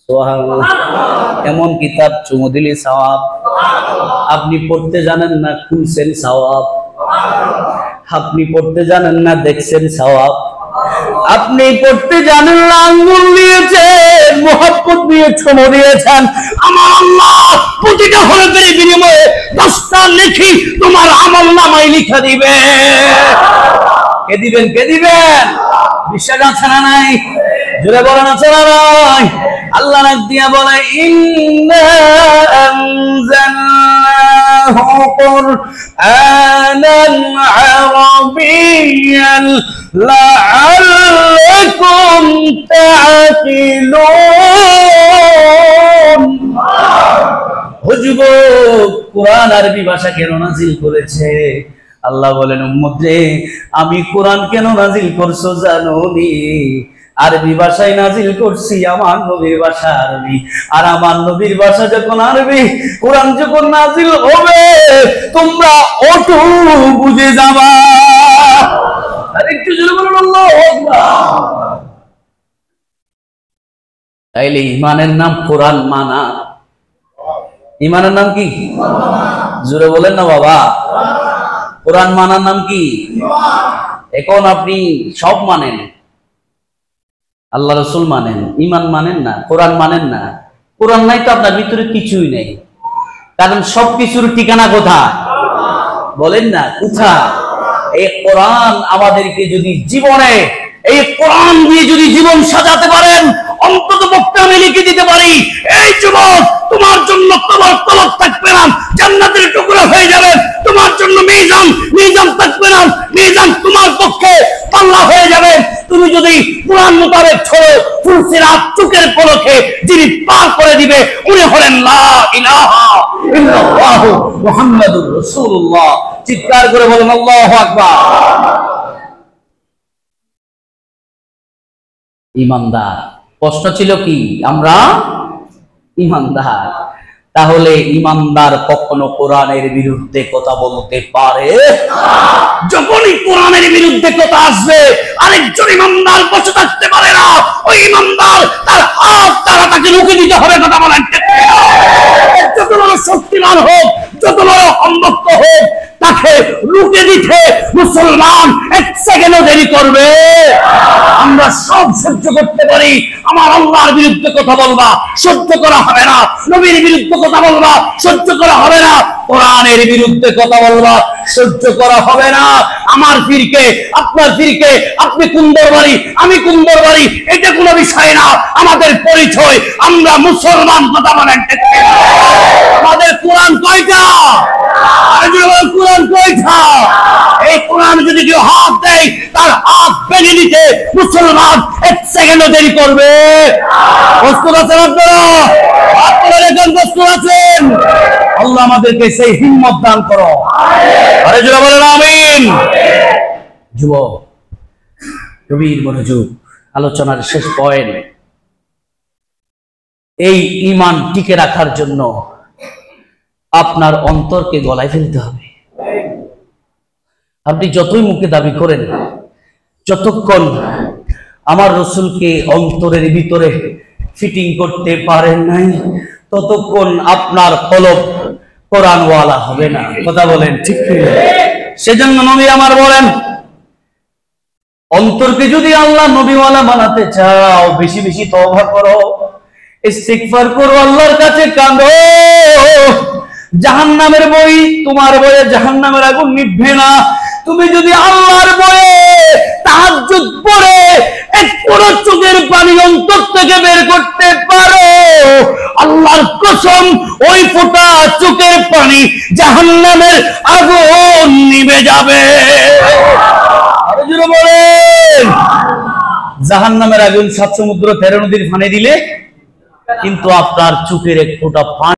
সুবহানাল্লাহ। এমন কিতাব চুমু দিলে সওয়াব। আপনি পড়তে জানেন না, খুলছেন সওয়াব। আপনি পড়তে জানেন না, দেখছেন সওয়াব। আপনি পড়তে জানেন না, আঙ্গুল দিয়েছেন, মুহাব্বত দিয়ে চুমু দিয়েছেন। আমার আল্লাহ প্রতিটা হরফের বিনিময়ে 10টা নেকি তোমার আমলনামায় লিখে দিবে। কে দিবেন? কে দিবেন? বিশ্বাস আছে না নাই? জোরে বলেন আছে না নাই? আল্লাহ নাক দিয়া বলে ইন্না আনজালনাহু কুরআনান আরাবিয়্যান লাআল্লাকুম তা'কিলুন। হুজুর কোরআন আরবি ভাষা কেন নাজিল করেছে? আল্লাহ বলেন উম্মত রে, আমি কোরআন কেন নাজিল করছো জানো নি? আরবি ভাষায় নাজিল করছি, আমার নবীর ভাষা আরবি। আর আমার নবীর ভাষা যখন আরবি, কোরআন যখন নাজিল হবে তোমরা অটো বুঝে যাবা। আর একটু জোরে বলুন আল্লাহু আকবার। তাইলে ঈমানের নাম কোরআন মানা। ঈমানের নাম কি? জোরে বলেন না বাবা। কোরআন মানার নাম কি? এখন আপনি সব মানেন, আল্লাহ রসুল মানেন, ঈমান মানেন না, কোরআন মানেন না। কোরআন নাই তো আপনার ভিতরে কিছুই নেই। কারণ সবকিছুর ঠিকানা কোথায়? বলেন না কোথায়? এই কোরআন আমাদেরকে যদি জীবনে এই কোরআন দিয়ে যদি জীবন সাজাতে পারেন, অন্তত পক্ষে আমি লিখে দিতে পারি, এই যুবক তোমার জন্য তোমার তলব থাকবে না, জান্নাতের টুকরা হয়ে যাবে। তোমার জন্য মিজান, মিজান থাকবে না, মিজান তোমার পক্ষে পাল্লা হয়ে যাবে। তুমি যদি কোরআন মোতাবেক চলো, ফুলসিরাত চোখের পলকে যিনি পার করে দিবে উনি হলেন লা ইলাহা ইল্লাল্লাহু মুহাম্মাদুর রাসূলুল্লাহ। চিৎকার করে বলেন আল্লাহু আকবার। ঈমানদার। প্রশ্ন ছিল কি? আমরা ঈমানদার। তাহলে ঈমানদার কখনো কোরআনের বিরুদ্ধে কথা বলতে পারে? যখনই কোরআনের বিরুদ্ধে কথা আসবে, আরেকজন ঈমানদার বসে থাকতে পারে না। ওই ঈমানদার তার হাত দ্বারা তাকে রুখে দিতে হবে। কথা বলেন। যত বড় শক্তিমান হোক, যত বড় অন্ধত্ব হোক, তাকে রুখে দিতে মুসলমান 1 সেকেন্ডও দেরি করবে? আমরা সব সহ্য করতে পারি, আমার আল্লাহর বিরুদ্ধে কথা বলবা সহ্য করা হবে না। নবীর বিরুদ্ধে কথা বলবা সহ্য করা হবে না। কোরআনের বিরুদ্ধে কথা বলবা সহ্য করা হবে না। আমার পীরকে, আপনার পীরকে, আপনি কুন্দর বাড়ি, আমি কুন্দর বাড়ি, এটা কোনো বিষয় না। আমাদের পরিচয় আমরা মুসলমান। কথা বলেন। আমাদের কোরআন কয়টা? কোরআন কয়টা? এই কোরআন যদি কেউ হাত দেয়, তার হাত ভেঙে দিতে মুসলমান 1 সেকেন্ডও দেরি করবে? প্রস্তুত আছেন আপনারা? আপনারা এখন প্রস্তুত আছেন? আল্লাহ আমাদেরকে সেই হিম্মত দান করো। আরে জোরে বলেন আমিন। যুবক, গভীর মনোযোগ। আলোচনার শেষ পয়েন্ট। এই ঈমান টিকে রাখার জন্য আপনার অন্তরকে গলায় ফেলতে হবে। আপনি যতই মুখে দাবি করেন, যতক্ষণ আমার রসুলকে অন্তরের ভিতরে ফিটিং করতে পারেন নাই, ততক্ষণ আপনার কলব কোরআনওয়ালা হবে না। কথা বলেন ঠিক কি? সেজন্য নবী আমার বলেন, অন্তরকে যদি আল্লাহ নবীওয়ালা বানাতে চাও, বেশি বেশি তওবা করো, ইস্তিগফার করো, আল্লাহর কাছে কাঁদো। জাহান্নামের বই, তোমার বয়ে জাহান্নামের আগুন নিভবে না। তুমি যদি আল্লাহর বয়ে তাহাজ্জুদ পড়ে এক পুরো চোখের পানি অন্তর থেকে বের করতে পারো, আল্লাহর কসম ওই ফোঁটা চোখের পানি জাহান্নামের আগুন নিভে যাবে। আরো জোরে বলেন। জাহান্নামের আগুন 7 সমুদ্র 13 নদীর পানি দিলে কিন্তু আপনার চোখের এক ফোঁটা পানি